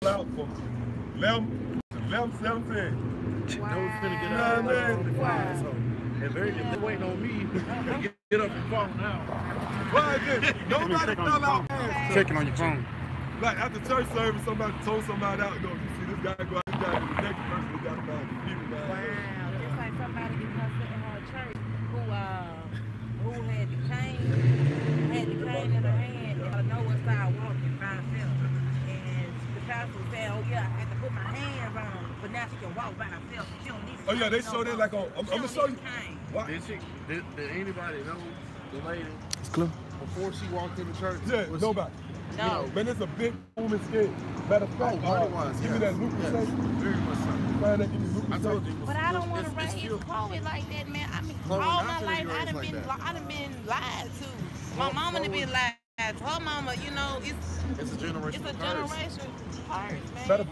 out from 11 to 11:17. Wow. Those finna get Nah, out man. wow. So, if they're waiting on me to get up and fall now. Why is this? Nobody fell out fast. Checking on your phone. Like after church service, somebody told somebody out, you see this guy go out, this guy, the next person who got about people down. Wow, just like somebody getting her sitting in her church who had the cane in her hand and know what side walking by herself. And the pastor said, oh yeah, I had to put my hands on, but now she can walk by herself. She don't need. Oh yeah, they show that like on. I'm gonna show you. Why? Did anybody know the lady? It's clear. Before she walked in the church? Yeah, nobody. No. You know, man, it's a big booming skin. Matter of fact, give me that Luke Very much so. Find that, give me Luke I told you. But I don't want to raise Chloe like that, man. I mean, all my life I done been lied to. My mama done been lied to. Her mama, you know, it's a generation. It's a generation curse, man. Matter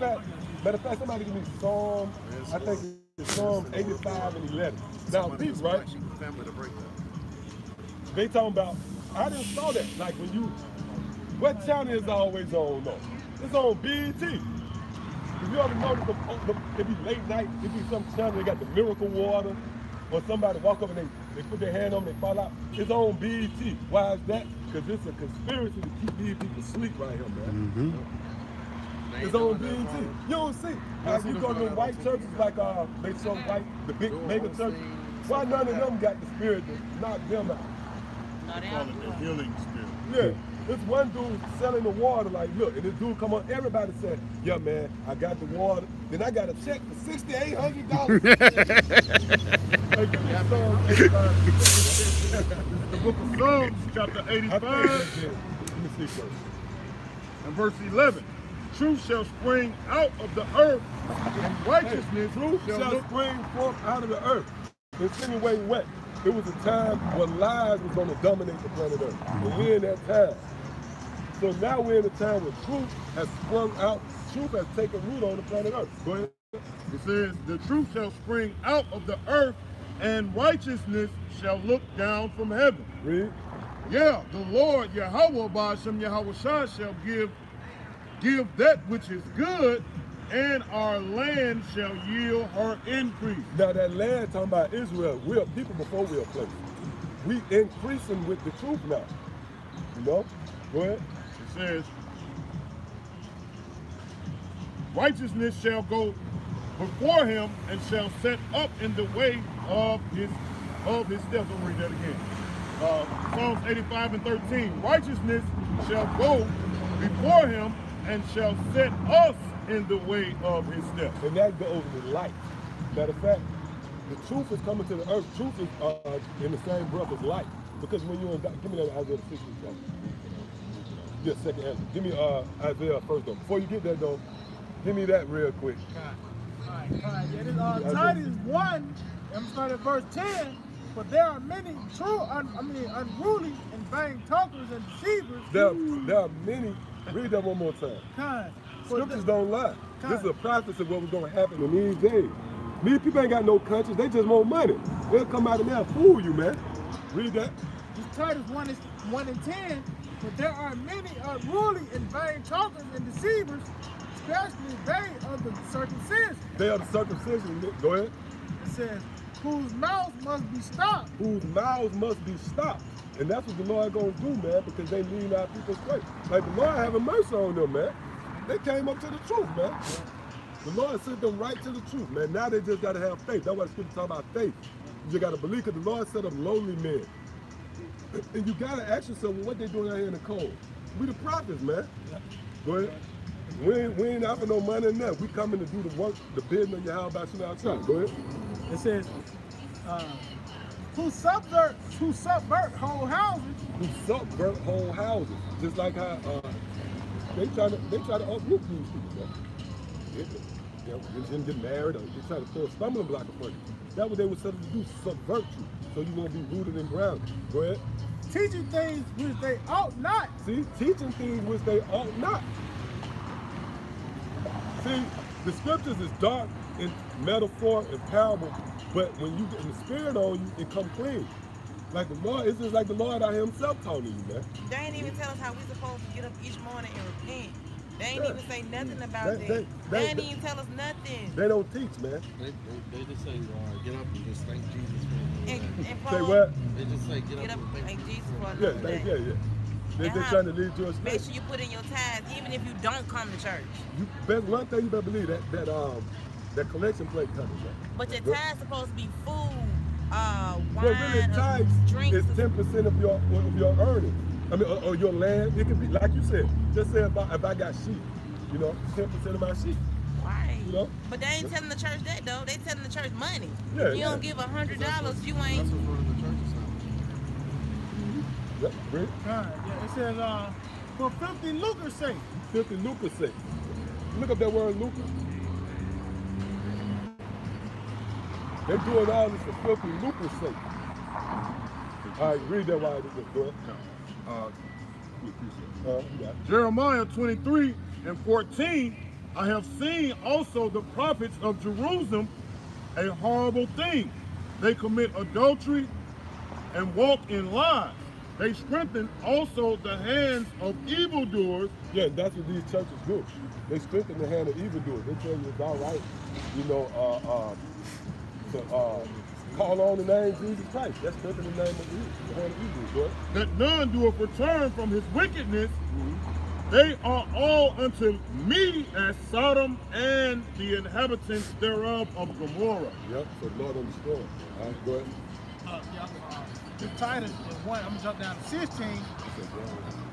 of fact, somebody give me Psalm. I think it's Psalm 85 and 11. Now, these right? Family to break that. They talking about. I didn't saw that. Like when you. What channel is always on though? It's on BET. If you ever notice, it be late night, it be some channel, they got the miracle water, or somebody walk up and they put their hand on them, they fall out. It's on BET. Why is that? Because it's a conspiracy to keep these people asleep right here, man. It's on BET. You don't see. Like you go to them white churches like they show white, the big mega churches. Why none of them got the spirit to knock them out? They call it the healing spirit. Yeah. This one dude selling the water, like, look, and this dude come on, everybody said, yeah, man, I got the water. Then I got a check for $6,800. The book of Psalms, chapter 85, Let me see first. and verse 11. Truth shall spring out of the earth, and righteousness shall spring forth out of the earth. Insinuating what? It was a time when lies was going to dominate the planet Earth. And we're in that time. So now we're in a time where truth has sprung out, truth has taken root on the planet Earth. Go ahead. It says, the truth shall spring out of the earth, and righteousness shall look down from heaven. Read. Yeah, the Lord Yahweh Ba'ashem Yahweh Shah shall give that which is good, and our land shall yield her increase. Now that land talking about Israel, we're a people before we're a place. We increasing with the truth now. You know? Go ahead. It says, righteousness shall go before him and shall set up in the way of his steps. I'll read that again. Psalms 85 and 13. Righteousness shall go before him and shall set us in the way of his steps. And that goes with light. Matter of fact, the truth is coming to the earth. Truth is in the same breath as light. Because when you're in, give me that Isaiah 60. Yeah, second answer. Give me Isaiah first though. Before you get that though, give me that real quick. All right. It is Titus 1, I'm starting at verse 10. But there are many unruly and vain talkers and deceivers. There are many. Read that one more time. Kind. Scriptures don't lie. This is a prophecy of what was going to happen in these days. These people ain't got no conscience. They just want money. They'll come out of there and fool you, man. Read that. This Titus 1 and 10. But there are many unruly and vain talkers and deceivers, especially they of the circumcision. They are the circumcision. Go ahead. It says, whose mouths must be stopped. Whose mouths must be stopped. And that's what the Lord gonna do, man, because they lead our people's way. Like the Lord having mercy on them, man. They came up to the truth, man. The Lord sent them right to the truth, man. Now they just gotta have faith. That's why the scripture talk about faith. You just gotta believe, because the Lord set up lonely men. And you gotta ask yourself, well, what they doing out here in the cold? We the prophets, man. Go ahead. We ain't offering no money in that. We coming to do the work, the business of Yahweh Ba'ashem outside. Go ahead. It says, who subvert whole houses. Who subvert whole houses. Just like how they try to uproot these people. They didn't get married, or they try to throw a stumbling block in front of you. That's what they were set up to do, subvert you, so you won't be rooted and grounded. Go ahead. Teaching things which they ought not. See, teaching things which they ought not. See, the scriptures is dark in metaphor and parable, but when you get the spirit on you, it come clean. Like the Lord, it's just like the Lord out himself talking to you, man. They ain't even tell us how we supposed to get up each morning and repent. They ain't even say nothing about They- that. they- They ain't even tell us nothing. They don't teach, man. They just say, get up and just thank Jesus for And Say Paul, what? They just say, Get up and thank Jesus for Yeah, another day. yeah. They're And how- trying to lead you Make astray. sure you put in your tithes, even if you don't come to church. One thing you better believe that collection plate coming, man. But your Good. tithes supposed to be food, Well, wine, really, tithes drinks. is 10% of your earnings. I mean, or your land. It could be like you said. Just say if I got sheep, 10% of my sheep. Right. You know? But they ain't telling the church that though. They telling the church money. Yeah, You yeah. don't give $100, you That's ain't. what's running the churches now. Yep, Rick. God, yeah, it says, for 50 lucre's sake. 50 lucre's sake. Look up that word lucre. They doing all this for 50 lucre's sake. All right, read that while I do this. Go ahead. You got it. Jeremiah 23 and 14, I have seen also the prophets of Jerusalem a horrible thing. They commit adultery and walk in lies. They strengthen also the hands of evildoers. Yeah, that's what these churches do. They strengthen the hand of evildoers. They tell you it's all right, to call on the name of Jesus Christ. That's strengthening the name of the hand of evildoers. That none doeth return from his wickedness. They are all unto me as Sodom and the inhabitants thereof of Gomorrah. Yep, so the Lord understood. All right, go ahead. The Titus is 1, I'm gonna jump down to 16.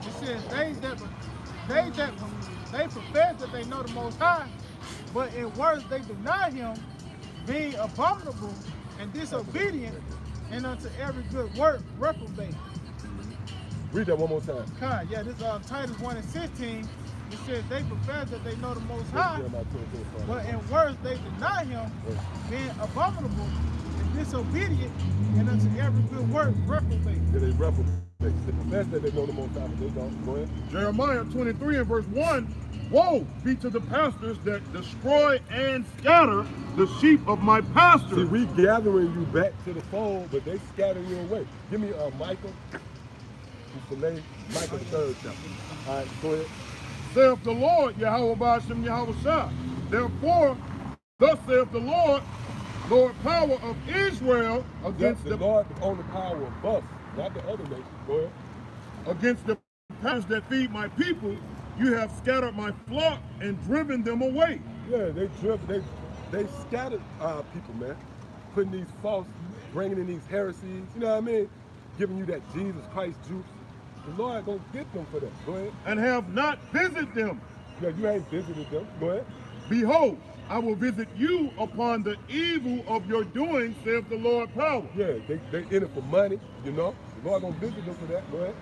It says they profess that they know the Most High, but in words they deny Him, being abominable and disobedient, and unto every good work reprobate. Read that one more time. God, yeah, this Titus 1 and 16. It says they profess that they know the Most High, Jeremiah 23. but in words they deny Him, being abominable and disobedient, and unto every good work reprobate. Yeah, they reprobate. They profess that they know the Most High, but they don't. Go ahead. Jeremiah 23 and verse 1, woe be to the pastors that destroy and scatter the sheep of my See, pasture. we gathering you back to the fold, but they scattering you away. Give me Michael. Michael the 3rd chapter. All right, go ahead. Saith the Lord, Yahweh Ba'ashem Yahweh Shah. Therefore, thus saith the Lord, Lord power of Israel, against the Lord on the power of us, not the other nations. Go ahead. against the pastors that feed my people, you have scattered my flock and driven them away. Yeah, they scattered our people, man. Putting these false, bringing in these heresies, you know what I mean? Giving you that Jesus Christ juice. The Lord gonna get them for that. Go ahead. And have not visited them. Yeah, you ain't visited them. Go ahead. Behold, I will visit you upon the evil of your doing, saith the Lord power. Yeah, they in it for money, The Lord gonna visit them for that. Go ahead.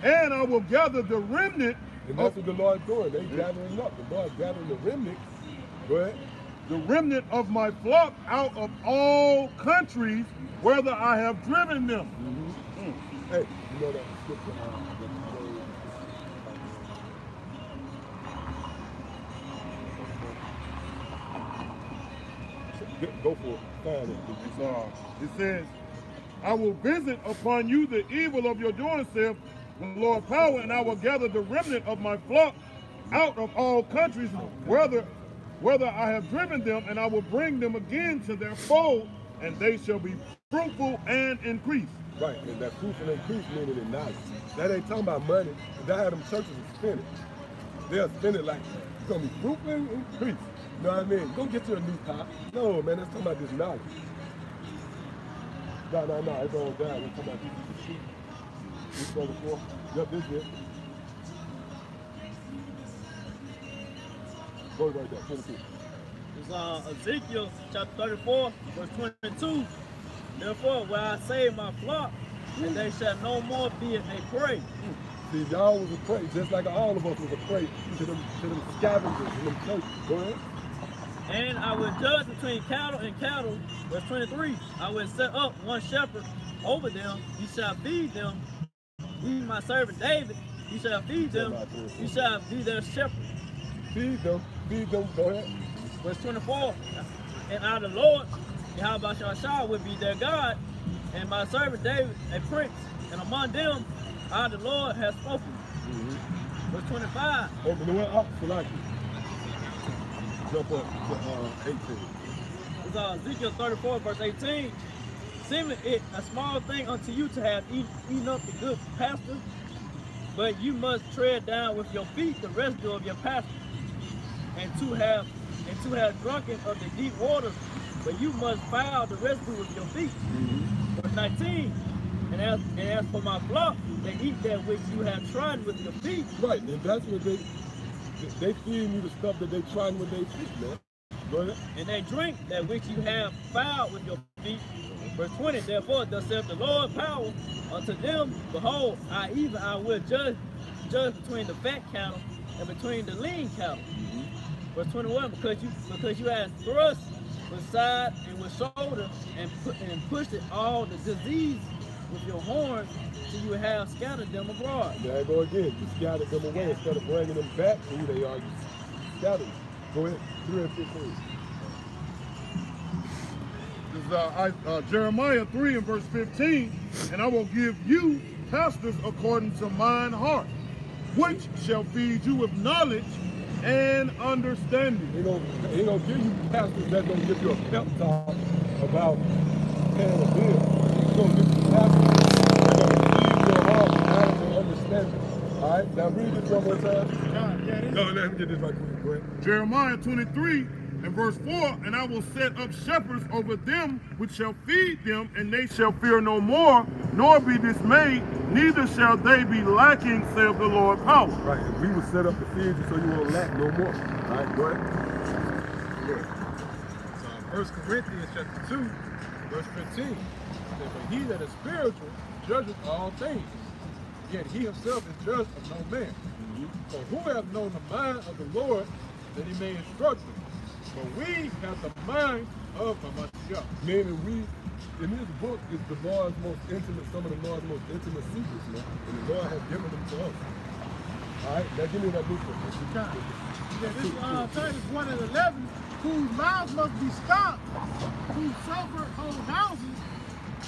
And I will gather the remnant And that's what the Lord's doing. They gathering up. The Lord's gathering the remnant. Go ahead. the remnant of my flock out of all countries, whether I have driven them. Hey, you know that scripture. Go for it. Find it. It says, I will visit upon you the evil of your doing, saith the Lord power, and I will gather the remnant of my flock out of all countries, whether I have driven them, and I will bring them again to their fold, and they shall be fruitful and increase. Right, and that fruitful increase meaning in knowledge. That ain't talking about money. That how them churches will spend it. They'll spend it like, it's gonna be fruitful and increase. You know what I mean? Go get you a new car. No, man, that's talking about this knowledge. No, it's all down. We're talking about this sheep. This 34. Yep, this is it. Go right there, 22. It's Ezekiel chapter 34, verse 22. Therefore, will I save my flock, and they shall no more be a prey. See, y'all was a prey, just like all of us was a prey to them scavengers and them churches. Go ahead. And I will judge between cattle and cattle. Verse 23. I will set up one shepherd over them. He shall feed them. Even my servant David, he shall feed them. He shall be their shepherd. Feed them. Go ahead. Verse 24. And I, the Lord, Yahweh Shah, will be their God, and my servant David a prince. And among them, I, the Lord, have spoken. Verse 25. Open the way up, select it. Jump up to 18. It's Ezekiel 34, verse 18. Seemeth it a small thing unto you to have eaten up the good pasture, but you must tread down with your feet the residue of your pasture, and to have drunken of the deep waters, but you must foul the residue with your feet. Verse 19. And as for my flock, they eat that which you have trodden with your feet. Right, and that's what they feed you the stuff that they trying with their feet, man. Go ahead. And they drink that which you have fouled with your feet. Verse 20, therefore thus saith the Lord power unto them, behold, I will judge between the fat cattle and between the lean cattle. Verse 21, because you have thrust with side and with shoulder and pushed it all the disease with your horns till you have scattered them abroad. There I go again. You scattered them away instead of bringing them back to who they are. You scattered them. Go ahead. 3 and 15. This is Jeremiah 3 and verse 15. And I will give you pastors according to mine heart, which shall feed you with knowledge and understanding. He don't give you pastors that don't give you a pep talk about paying a bill. He's going to give you pastors that are going to feed your heart with knowledge and understanding. All right, now read this one more time. No, let me get this right quick. Go ahead. Jeremiah 23 and verse 4, and I will set up shepherds over them which shall feed them, and they shall fear no more, nor be dismayed, neither shall they be lacking, saith the Lord power. Right, and we will set up to feed you so you won't lack no more. All right, go ahead. Good. So 1 Corinthians chapter 2, verse 15. Says, but he that is spiritual judgeth all things, yet he himself is judged of no man. For who hath known the mind of the Lord that he may instruct him? But we have the mind of Hamashiach. Meaning we, in this book, is the Lord's most intimate, some of the Lord's most intimate secrets, man. And the Lord has given them to us. All right, now give me that book. This is Titus 1 and 11, whose mouths must be stopped, who suffer whole houses,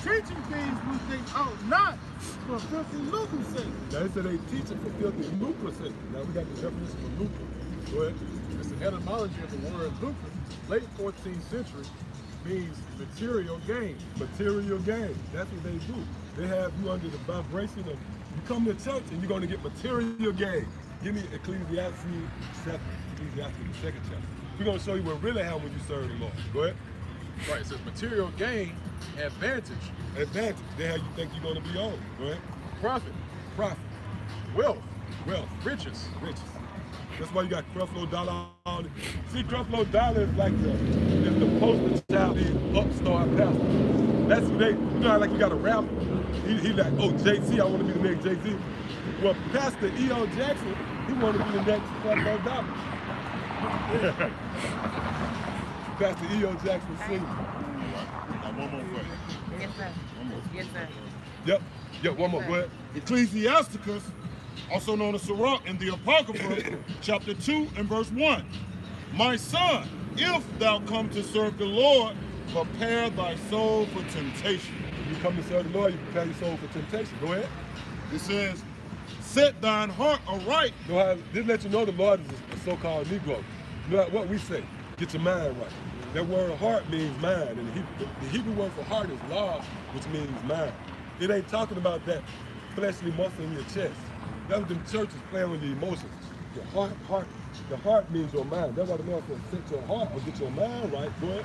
teaching things which they ought not, for filthy lucre's sake. Now they said they teach it for filthy lucre's sake. Now we got the definition for lucre. Go ahead. It's the etymology of the word lucre. Late 14th century means material gain. Material gain. That's what they do. They have you under the vibration of, you come to church and you're going to get material gain. Give me Ecclesiastes 7, Ecclesiastes the second chapter. We're going to show you what really happened when you serve the Lord. Go ahead. Right, it says material gain, advantage, Advantage. They how you think you're going to be on. Go ahead. profit, Profit. wealth, Wealth. riches. Riches. That's why you got Creflo Dollar on it. See, Creflo Dollar is like the poster child of upstart pastor. That's what they, you know how like you got a rapper? He like, oh, Jay-Z, I want to be the next Jay-Z. Well, Pastor E.O. Jackson, he want to be the next Creflo Dollar. Pastor E.O. Jackson sings. Now one more question. Yes, sir. Yes, sir. Yep, one more, go ahead. Ecclesiasticus, also known as Sirach in the Apocrypha, chapter 2 and verse 1. My son, if thou come to serve the Lord, prepare thy soul for temptation. You come to serve the Lord, you prepare your soul for temptation. Go ahead. It says, set thine heart aright. Go ahead. This let you know the Lord is a so-called Negro. You know what we say? Get your mind right. That word heart means mind, and the Hebrew word for heart is law, which means mind. It ain't talking about that fleshly muscle in your chest. That's what the church is playing with the emotions. Your heart, the heart means your mind. That's why the Lord says, set your heart or get your mind right. Go ahead.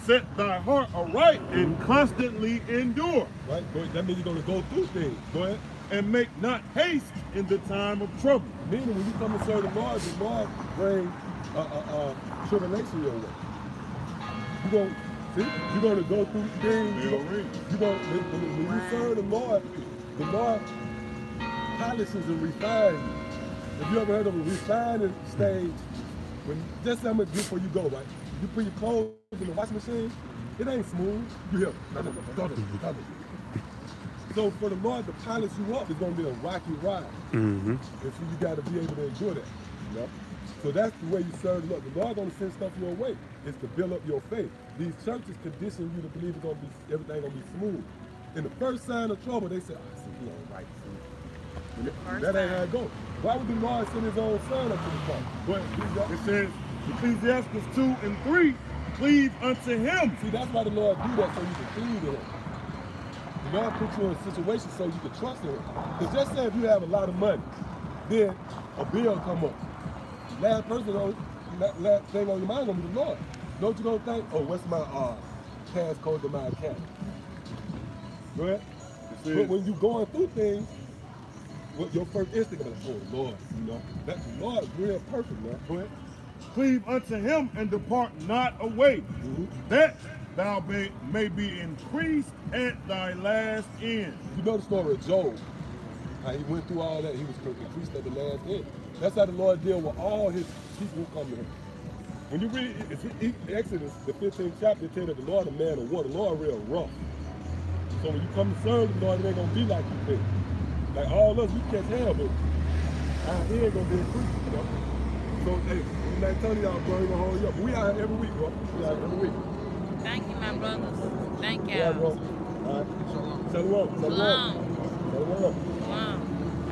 Set thy heart aright and constantly endure. Right? Go ahead. That means you're going to go through things. Go ahead. And make not haste in the time of trouble. Meaning when you come to serve the Lord brings tribulation your way. You're going to go through things. When you serve the Lord polishes and refines you. Have you ever heard of a refining stage? Just how much before you go, right? You put your clothes in the washing machine, it ain't smooth. You hear, so for the Lord to polish you up, it's going to be a rocky ride. And so you got to be able to endure that. You know? So that's the way you serve the Lord. The Lord going to send stuff your way. It's to build up your faith. These churches condition you to believe it's going to be, everything going to be smooth. And the first sign of trouble, they say, oh, I see he ain't right. First That ain't how time. it goes. Why would the Lord send his own son up to the cross? But it says, Ecclesiastes 2 and 3, cleave unto him. See, that's why the Lord do that, so you can cleave to him. The Lord puts you in a situation so you can trust in him. Because just say if you have a lot of money, then a bill come up. Last thing on your mind gonna be the Lord. Don't you gonna think, oh, what's my passcode to my account? Right? But when you going through things, what your first instinct is, oh Lord, you know, that the Lord is real perfect, man. But cleave unto him and depart not away, that thou may be increased at thy last end. You know the story of Job. How he went through all that, he was increased at the last end. That's how the Lord deal with all his people who come to him. When you read Exodus, the 15th chapter, it tells that the Lord a man of war, the Lord real rough. So when you come to serve the Lord, it ain't gonna be like you think. Like all us, we catch hell, but our head gonna be increased, you know? So hey, I'm not telling y'all, bro, we gonna hold you up. We out here every week, bro. We out here every week. Thank you, my brothers. Thank Yeah, bro. y'all. All right. Shalom. Shalom. Shalom. Shalom.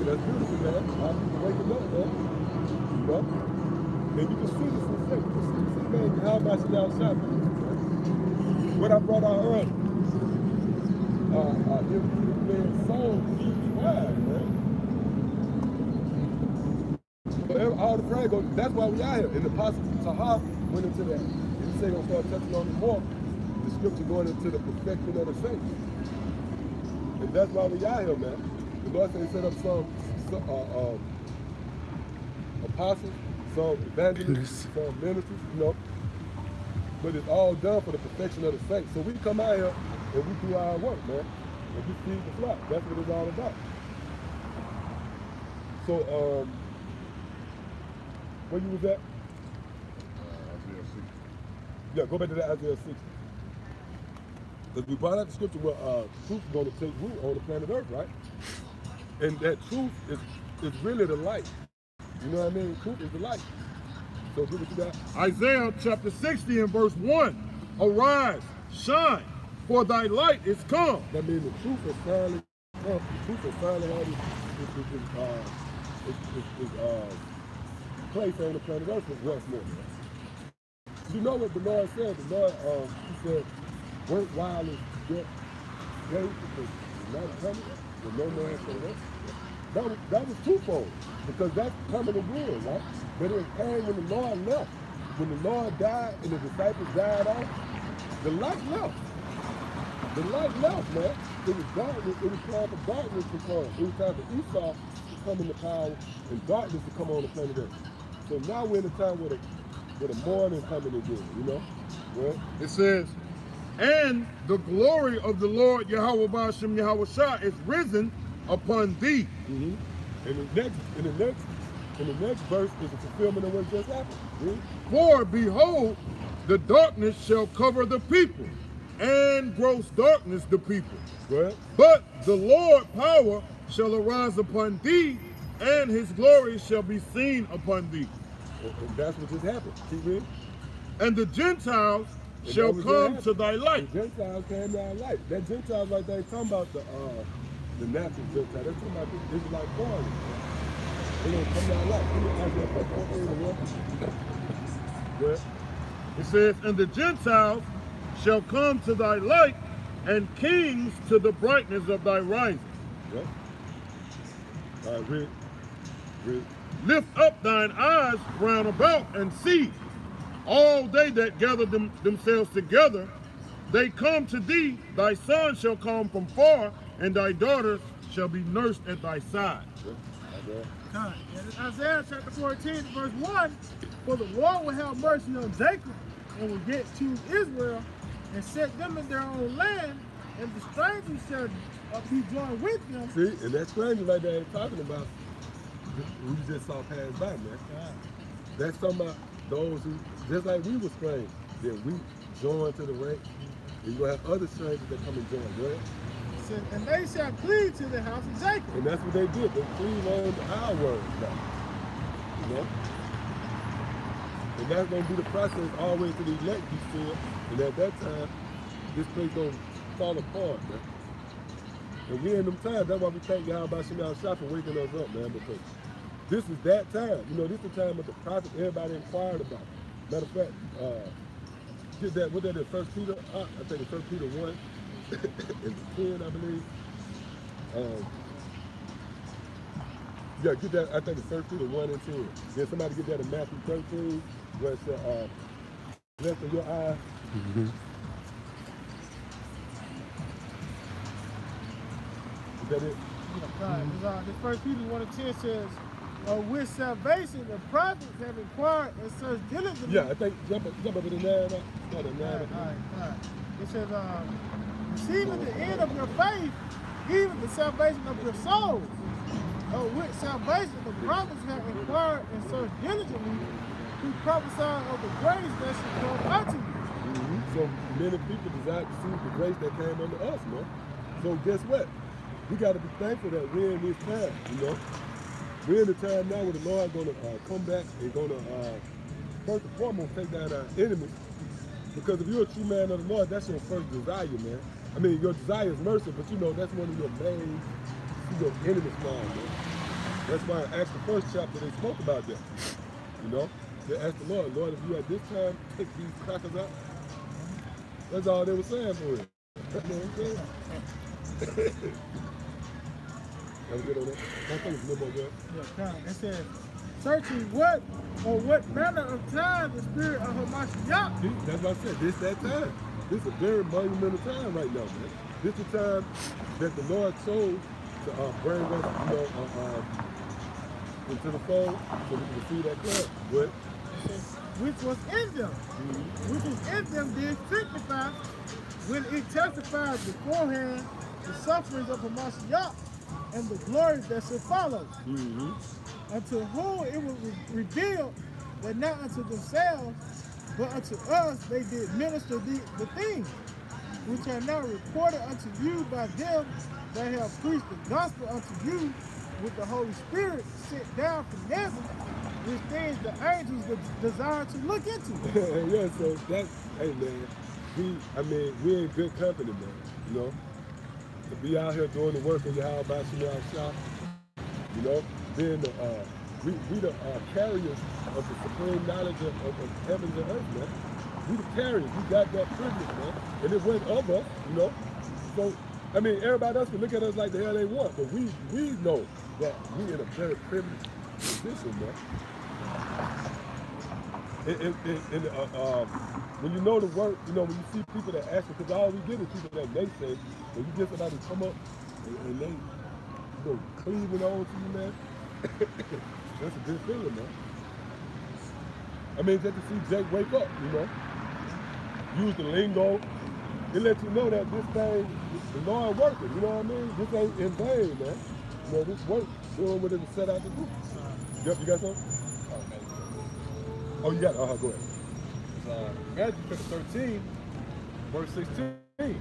That's beautiful, man. How people waking up, man. You know? And you can see this in fact. You can see, man, how much y'all shot. What I brought out earlier. Him being so wide, man. So all the prayer goes, that's why we out here. And the Apostle Tahar went into that. And he said he's gonna start touching on it more. The scripture going into the perfection of the saints. And that's why we out here, man. The Lord said he set up some apostles, some evangelists, some ministers, you know. But it's all done for the perfection of the saints. So we come out here and we do our work, man. And we feed the flock. That's what it's all about. So, where you was at? Isaiah 6. Yeah, go back to that Isaiah 6. Because we brought out the scripture where truth is going to take root on the planet Earth, right? And that truth is really the light. You know what I mean? Truth is the light. So do what you got. Isaiah chapter 60 and verse 1. Arise, shine, for thy light is come. That means the truth is finally come. The truth is finally already place on the planet Earth is once more. You know what the Lord said? The Lord, he said, work while it's yet day, because it's not coming, but no man shall rest. That was twofold, because that's coming again, right? But it came when the Lord left. When the Lord died and the disciples died off, the light left. The light left, man. It was darkness. It was time for darkness to come. It was time for Esau to come into power and darkness to come on the planet Earth. So now we're in a time where the morning coming again, you know? Right? It says, and the glory of the Lord Yahweh Ba'ashem Yahweh Shah is risen upon thee. Mm-hmm. And the next verse is the fulfillment of what just happened. Really? For behold, the darkness shall cover the people, and gross darkness the people. Right? But the Lord power shall arise upon thee, and his glory shall be seen upon thee. And that's what just happened. Keep reading. And the Gentiles And shall that was come what to thy light. The Gentiles came to our light. That Gentiles right there, talking about the natural Gentiles. They're talking about the Israelite foreigners. They're going to come to our light. Well, It says, and the Gentiles shall come to thy light, and kings to the brightness of thy rising. yeah. All right, read. Lift up thine eyes round about and see. All they that gather themselves together, they come to thee. Thy son shall come from far, and thy daughters shall be nursed at thy side. And Isaiah chapter 14, verse 1, for the Lord will have mercy on Jacob and will yet choose Israel and set them in their own land, and the strangers shall be joined with them. See, and that stranger right there ain't talking about who you just saw pass by, man. That's talking about those who, just like we were strangers, that we joined to the ranks. And you're going to have other strangers that come and join, right? And they shall cleave to the house of Jacob. And that's what they did. They cleave on our words now. You know? And that's going to be the process all the way to the elect, he said. And at that time, this place going to fall apart, man. And we in them times, that's why we thank y'all about Shemel Shah for waking us up, man, because this is that time. You know, this is the time of the prophet everybody inquired about. Matter of fact, get that, what that is, 1 Peter, I think it's 1 Peter 1 and 10, I believe. Yeah, get that, I think it's 1 Peter 1 and 10. Then somebody get that in Matthew 13, where it says, blessed are your eyes. Is that it? This 1 Peter 1 and 10 says, with salvation, the prophets have inquired and searched diligently. Yeah, I think, jump up to the 9. Not a 9. All right. It says, receiving the end of your faith, even the salvation of your souls. With salvation, the prophets have inquired and searched diligently who prophesied of the grace that should come unto you. So many people desire to see the grace that came unto us, man. So guess what? We got to be thankful that we're in this time, you know. We're in the time now where the Lord going to come back and going to, first and foremost, take down our enemies. Because if you're a true man of the Lord, that's your first desire, man. I mean, your desire is mercy, but you know, that's one of your main, your enemies mind, man. That's why in Acts the first chapter, they spoke about that, you know. They asked the Lord, Lord, if you at this time take these crackers out, that's all they were saying for it. You know what I'm saying? That was good on that. I think it's a little more good. Yeah, it says, searching what manner of time the spirit of Hamashiach. See, that's what I said. This that time. This is a very monumental time right now, man. This is the time that the Lord chose to bring us, you know, into the fold so we can see that club. What? Which was in them, which is in them did signify when it testified beforehand the sufferings of Hamashiach and the glory that should follow. Unto whom it was revealed that not unto themselves, but unto us they did minister the things which are now reported unto you by them that have preached the gospel unto you with the Holy Spirit sent down from heaven, which things the angels desire to look into. Yeah, so that's, hey man, we're in good company, man, you know. To be out here doing the work of Yahweh Shemel Shah, you know, being the, we the carriers of the supreme knowledge of heavens and earth, man. We the carriers, we got that privilege, man. And it went of us, you know. So, I mean, everybody else can look at us like the hell they want, but we know that we in a very privileged position, man. When you know the work, you know, when you see people that actually, because all we get is people that they say, when you get somebody to come up and they, you know, cleaving on to you, man, that's a good feeling, man. I mean, just to see Jake wake up, you know, use the lingo, it lets you know that this thing, the Lord working, you know what I mean? This ain't in vain, man. You know, this work, doing what it was set out to do. Yep, you got something? Oh, you got it? Go ahead. Matthew chapter 13, verse 16. It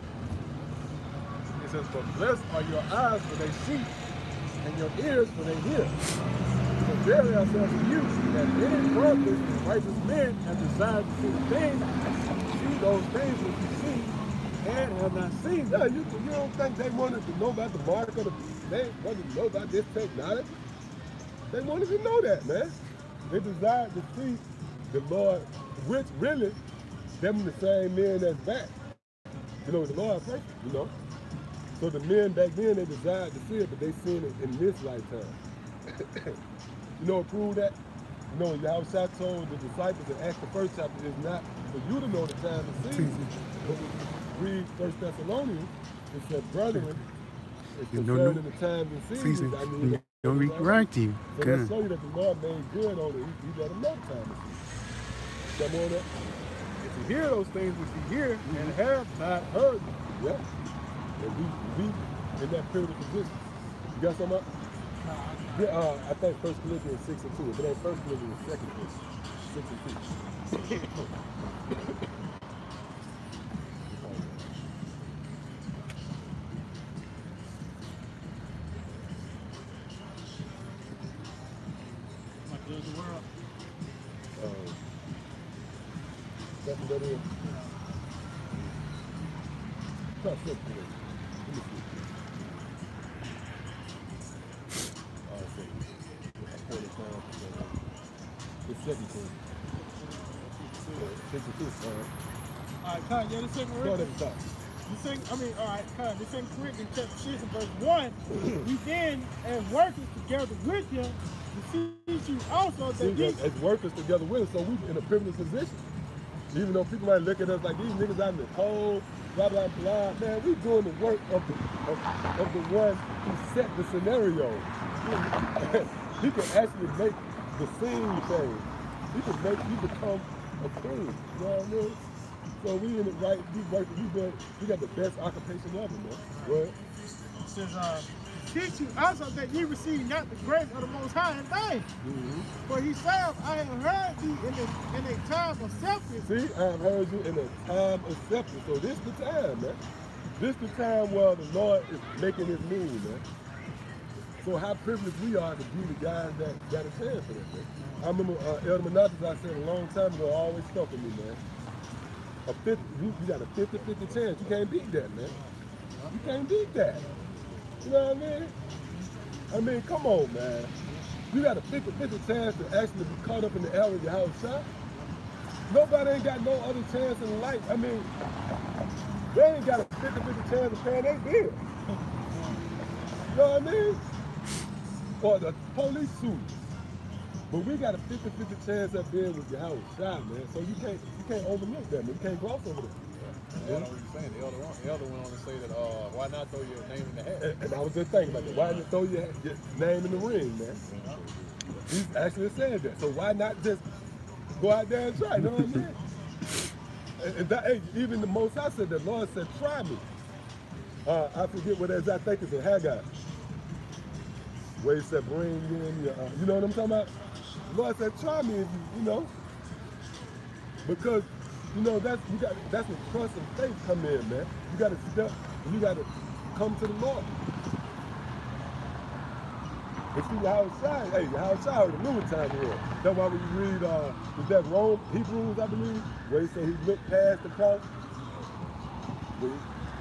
says, but blessed are your eyes when they see, and your ears when they hear. For verily I say unto you, that many prophets and righteous men have desired to see the things, see those things which you see, and have not seen them. Yeah, you don't think they wanted to know about the mark of the beast? They wanted to know about this technology? They wanted to know that, man. They desired to see the Lord, which really, them the same men that's back. You know, the Lord perfect, you know. So the men back then, they desired to see it, but they seen it in this lifetime. You know what proved that? You know, Yahweh told the disciples in Acts the first chapter, is not for you to know the time and season. But when we read 1 Thessalonians, it said, brethren, it's concerning the times and seasons. I mean, don't be right you. So let's show you that the Lord made good on it. He let them know time and season. Got more on that? If you hear those things which you hear and have not heard them. Yeah. And we in that privileged position. You got something up? Yeah, I think 1 Corinthians 6 and 2. If it ain't 1 Corinthians 2 6 and 2. That's what that is. Try to flip it. Let me see. say appointed time. It's 17. 62. All right, Con, yeah, the second Start at Corinthians. the top. All right, Con, the second Corinthians chapter 6 and verse 1. We then, as workers together with him, beseech you also that See, ye as workers together with us, so we in a privileged position. Even though people might look at us like these niggas out in the cold, blah, blah, blah. Man, we doing the work of the one who set the scenario. He can actually make the scene change. He can make you become a king. You know what I mean? So we in it right, we got the best occupation ever, man. What? It says, beseech you also that ye receive not the grace of the Most High in vain. For he said, I have heard thee in a time of acceptance. See, I have heard you in a time of acceptance. So this the time, man. This the time where the Lord is making his move, man. So how privileged we are to be the guys that got a chance for that, man. I remember Elder Menatas, I said a long time ago, always stuck with me, man. You got a 50-50 chance. You can't beat that, man. You can't beat that. You know what I mean? I mean, come on, man. You got a 50-50 chance to actually be caught up in the air with your house shot. Nobody ain't got no other chance in life. I mean, they ain't got a 50-50 chance of paying their bill. You know what I mean? Or the police suit. But we got a 50-50 chance up there with your house shot, man. So you can't overlook that, man. You can't gloss over that. Yeah, I know what you're saying. The elder went on to say that why not throw your name in the hat? And I was just thinking about that. Why not throw your name in the ring, man? He actually said that. So why not just go out there and try? You know what I mean? And that, hey, even the Most High said, the Lord said, try me. I forget what it is. I think it's in Haggai. Where he said, bring in your, you know what I'm talking about? The Lord said, try me if you know. Because, you know, that's when trust and faith come in, man. You got to step, you got to come to the Lord. And see how it shines. Hey, how it shines the new time here. That's why when you read, is that Hebrews, I believe, where he said he looked past the cross.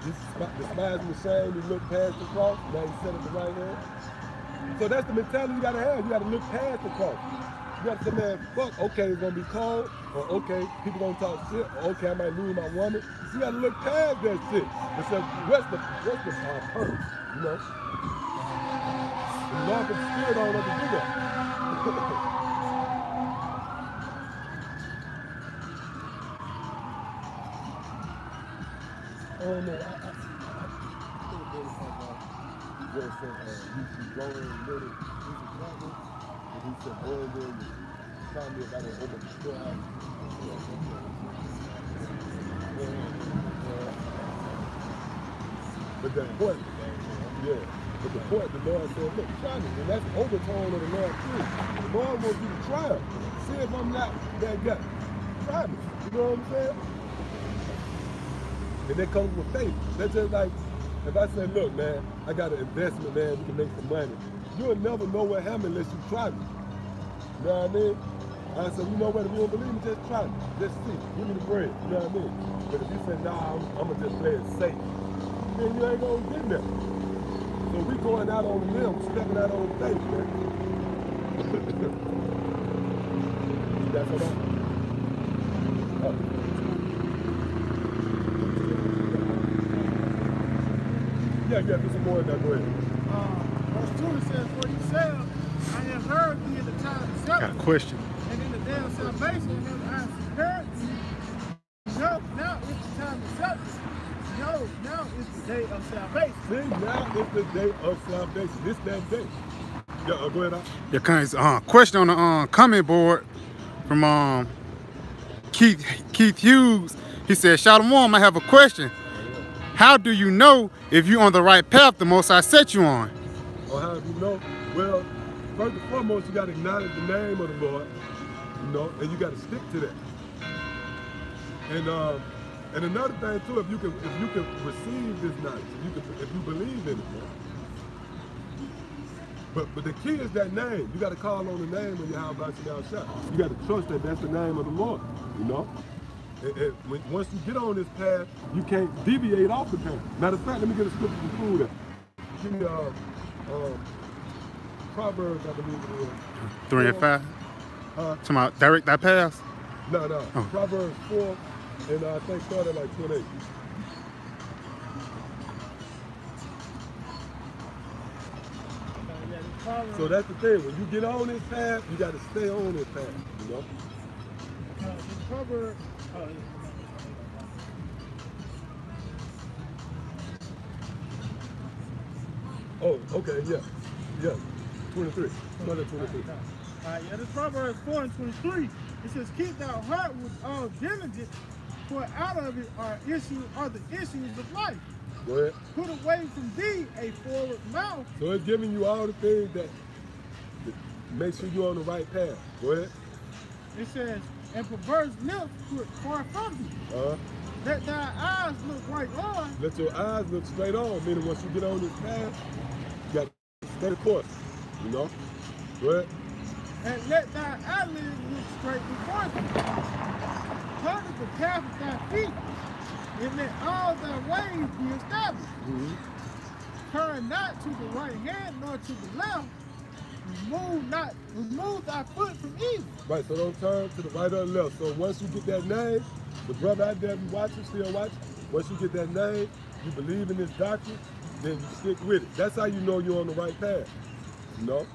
He's despising the shame, he looked past the cross, now he set at the right hand. So that's the mentality you gotta have. You gotta look past the cross. You gotta say, man, fuck, okay, it's gonna be cold, or okay, people gonna talk shit, or okay, I might lose my woman. You gotta look past that shit. And say, what's the purpose, you know? The Lord of the Spirit don't let us do that. I don't know. I said, going little, and he said, boy, there you tell me about an open storehouse. But the point, but the point, the Lord said, look, try me. And that's the overtone of the Lord too. The Lord wants you to try him. See if I'm not that guy. Try me. You know what I'm saying? And that comes with faith. That's just like, if I say, look, man, I got an investment, man, we can make some money. You'll never know what happened unless you try me. You know what I mean? I said, you know what, if you don't believe me, just try me. Just see. Give me the bread. You know what I mean? But if you say, nah, I'm going to just play it safe, then you ain't going to get there. So we going out on a limb, stepping out on faith, man. That's what I'm Yeah, there's some more in that. Go ahead. Verse 2 it says, for he said, I have heard thee in the time of acceptance. Got a question. And in the day of salvation, and I have heard thee. No, now is the time of acceptance. No, now is the day of salvation. See, now is the day of salvation. This that day. Yeah, go ahead. Yeah, kind of, question on the comment board from Keith Hughes. He said, Shalom, I have a question. How do you know if you're on the right path the Most High set you on? Or how do you know? Well, first and foremost, you got to acknowledge the name of the Lord, you know, and you got to stick to that. And another thing too, if you can receive this knowledge, if you believe in it, man. But the key is that name. You got to call on the name of Yahweh B'Shem Shah. You got to trust that that's the name of the Lord, you know. Once you get on this path, you can't deviate off the path. Matter of fact, let me get a scripture to prove that. Give me Proverbs, I believe it is. 3 and 5. Talking about direct that pass. No. Oh. Proverbs 4, and I think started like 28. So that's the thing. When you get on this path, you got to stay on this path. You know. Proverbs. Oh, okay, yeah. 23. Start at 23. This Proverbs 4 and 23. It says, "Keep thy heart with all diligence, for out of it are the issues of life. Go ahead. Put away from thee a forward mouth." So it's giving you all the things that make sure you're on the right path. Go ahead. It says, "And perverse lips put far from thee. Let thy eyes look right on." Let your eyes look straight on. Meaning once you get on this path, you got to stay the course. You know? Go ahead. "And let thy eyelids look straight before thee. Turn the path of thy feet, and let all thy ways be established. Turn not to the right hand nor to the left. Remove thy foot from evil." Right, so don't turn to the right or the left. So once you get that name, the brother out there, you watching, still watching, once you get that name, you believe in this doctrine, then you stick with it. That's how you know you're on the right path. You know?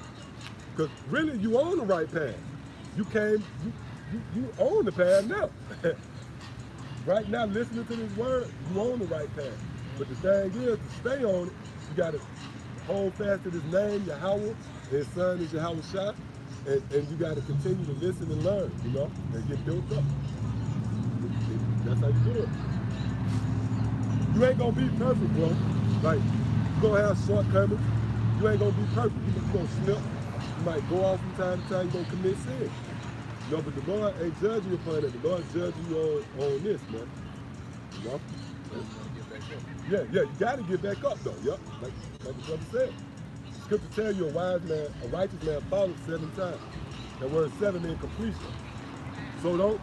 Because really, you on the right path. You own the path now. Right now, listening to this word, you on the right path. But the thing is, to stay on it, you got to hold fast to this name, Yahweh. His son is Yahweh Shah, and you got to continue to listen and learn, you know, and get built up. That's how you do it. You ain't gonna be perfect, bro. Like, you gonna have shortcomings. You ain't gonna be perfect. You gonna slip. You might go off from time to time. You gonna commit sin. You know, but the Lord ain't judging you upon it. The Lord judging you on this, man. You know? Yeah, you gotta get back up, though. Yep, like the brother said. Scripture tell you a righteous man falls 7 times. That word 7 means completion. So don't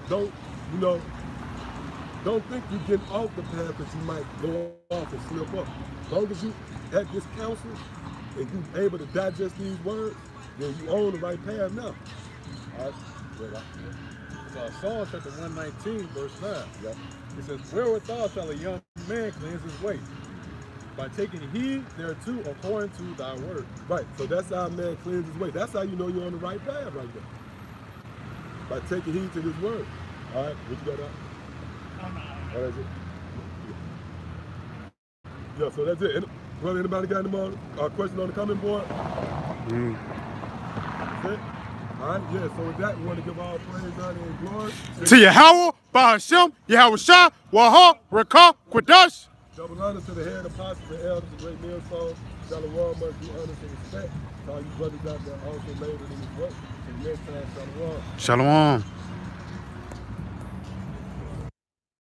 think you're getting off the path because you might go off and slip up. As long as you have this counsel and you're able to digest these words, then you own the right path now. All right? It's Psalm chapter 119, verse 9. Yep. It says, "Wherewithal shall a young man cleanse his way? By taking heed thereto according to thy word." Right, so that's how a man cleanses his way. That's how you know you're on the right path right there. By taking heed to this word. All right, what you got out? Oh, that's it. Yeah, so that's it. Brother, anybody got any more question on the comment board? That's it? All right, yeah, so with that, we want to give all praise, honor, and glory To Yahweh, Ba'ashem, Yahweh Shah, Wahah, Rakah, Quadash. Double honor to the head apostles and elders, the great millstone. Shalom must do honor and respect to all you brothers out there also laboring in this work. Until next time, shalom. Shalom.